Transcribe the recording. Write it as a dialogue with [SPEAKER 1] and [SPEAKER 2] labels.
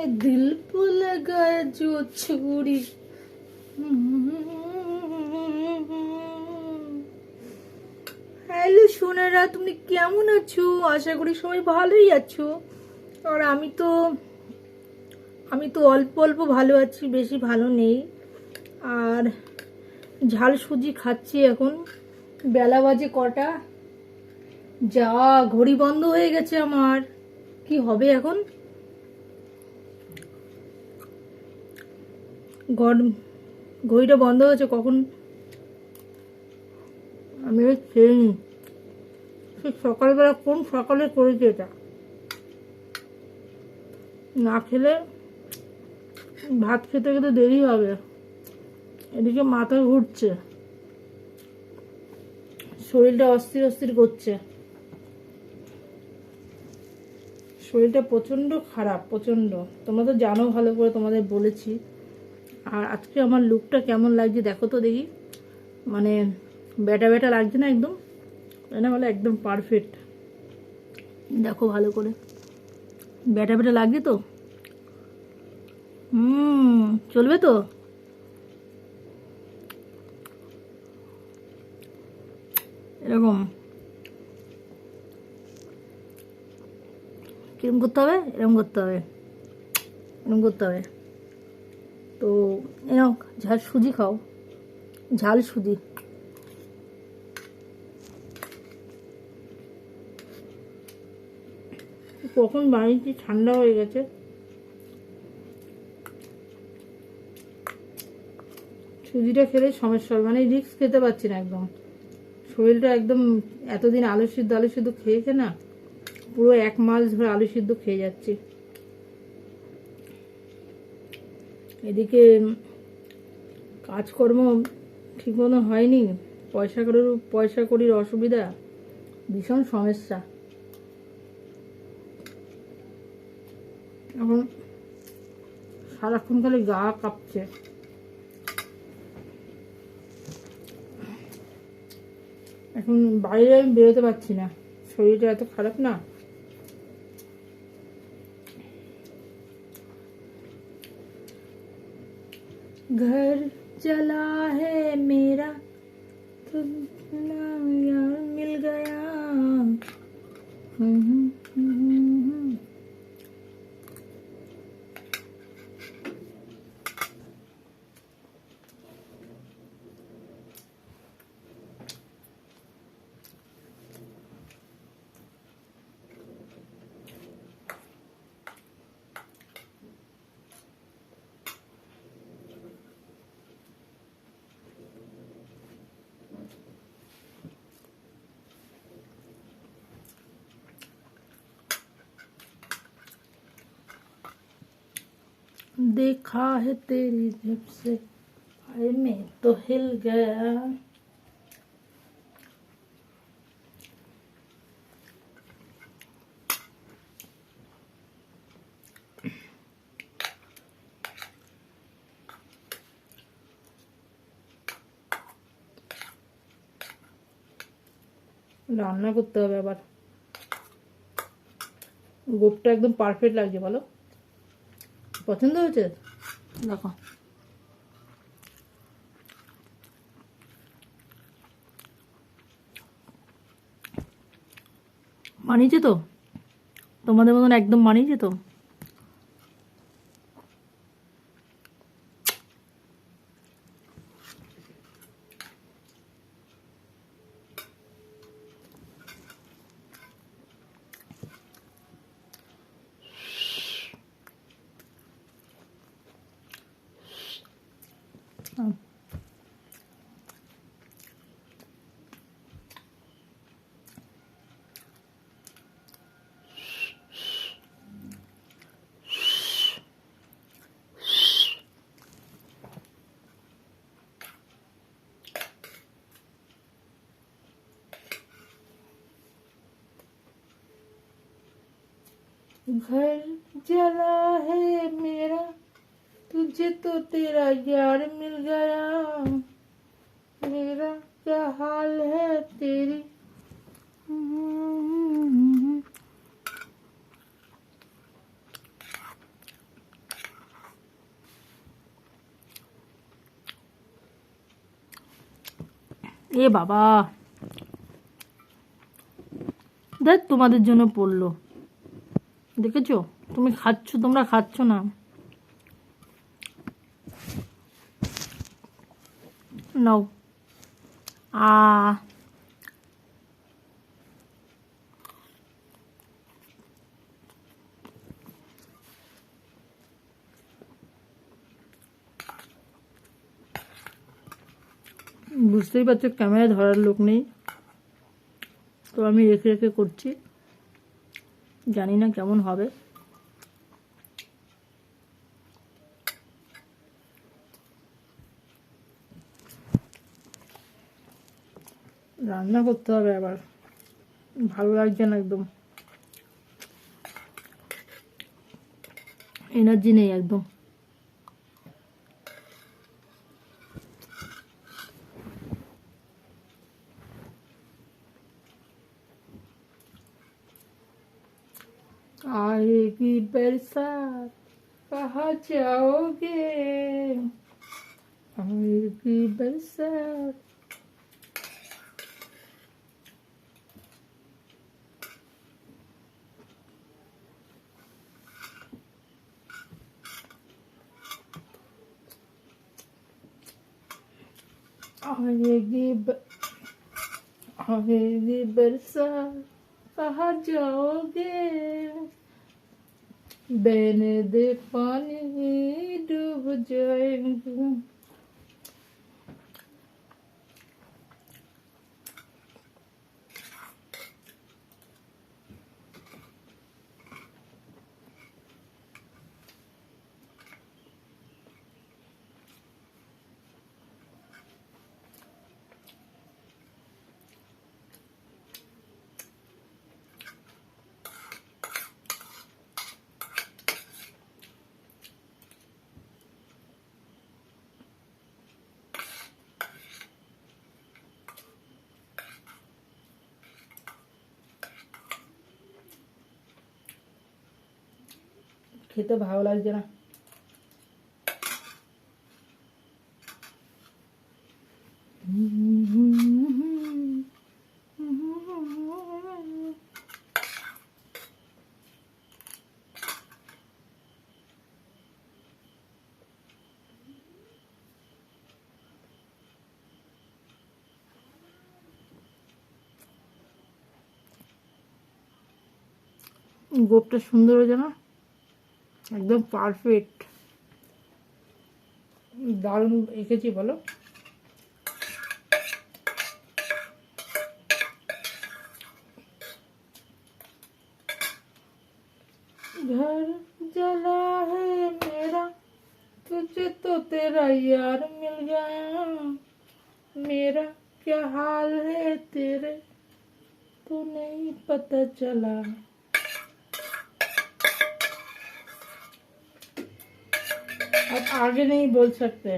[SPEAKER 1] दिल को लगा जो छुरी। হ্যালো সোনারা, তুমি কেমন আছো? আশা করি সবাই ভালোই আছো। আর আমি তো অল্প অল্প ভালো আছি, বেশি ভালো নেই। আর ঝাল সুজি খাচ্ছি এখন। বেলা বাজে কটা, যা ঘড়ি বন্ধ হয়ে গেছে আমার। কি হবে এখন? ঘড়িটা বন্ধ হয়েছে কখন আমি খেয়ে নি। সকালবেলা কোন সকালে করেছি এটা, না খেলে ভাত খেতে খেতে দেরি হবে। এদিকে মাথা ঘুরছে, শরীরটা অস্থির অস্থির করছে, শরীরটা প্রচণ্ড খারাপ, প্রচণ্ড। তোমরা তো জানো ভালো করে, তোমাদের বলেছি। আর আজকে আমার লুকটা কেমন লাগছে দেখো তো দেখি। মানে ব্যাটা ব্যাটা লাগছে না একদম? না বলে একদম পারফেক্ট। দেখো ভালো করে, ব্যাটা ব্যাটা লাগছে তো? চলবে তো? এরকম কিরম করতে হবে? এরকম করতে হবে, এরকম করতে হবে। তো এরকম ঝাল সুজি খাও, ঝাল সুজি। কখন বানিয়েছি, ঠান্ডা হয়ে গেছে। সুজিটা খেলে সমস্যা হবে, মানে রিস্ক খেতে পারছি না একদম। শরীরটা একদম এতদিন আলু সিদ্ধ খেয়েছে না, পুরো 1 মাস ধরে আলু সিদ্ধ খেয়ে যাচ্ছি। এদিকে কাজকর্ম ঠিক মতো হয়নি, পয়সা কড়ির অসুবিধা, ভীষণ সমস্যা। এখন সারাক্ষণ খালি গা কাঁপছে। এখন বাইরে আমি বেরোতে পারছি না, শরীরটা এত খারাপ না। घर चला है मेरा तो यार मिल गया। देखा है तेरी जब से भाई मैं तो हिल गया। রান্না করতে হবে আবার। গোপটা একদম পারফেক্ট লাগছে, বলো পছন্দ হয়েছে? দেখো মানিয়েছে তো? তোমাদের মতন একদম মানিয়েছে তো? घर जला है मेरा तुझे तो तेरा यार मिल गया। मेरा क्या हाल है तेरी। এ বাবা, দেখ তোমাদের জন্য পড়লো, দেখেছো? তুমি খাচ্ছ, তোমরা খাচ্ছ না। নাও। আ বুঝতেই পারছো ক্যামেরা ধরার লোক নেই, তো আমি রেখে রেখে করছি, জানি না কেমন হবে। রান্না করতে হবে আবার, ভালো লাগছে না একদম, এনার্জি নেই একদম। आएगी बरसात कहाँ जाओगे, आएगी बरसात। आएगी बरसात कहाँ जाओगे, बहने दे पानी डूब जाएंगे। খেতে ভালো লাগছে না। গোপটা সুন্দর হয়েছে না, একদম পারফেক্ট, দারুণ এঁকেছি বলো। घर जला है मेरा, तुझे तो तेरा यार मिल गया, मेरा क्या हाल है तेरे तो नहीं पता चला। अब आगे नहीं बोल सकते।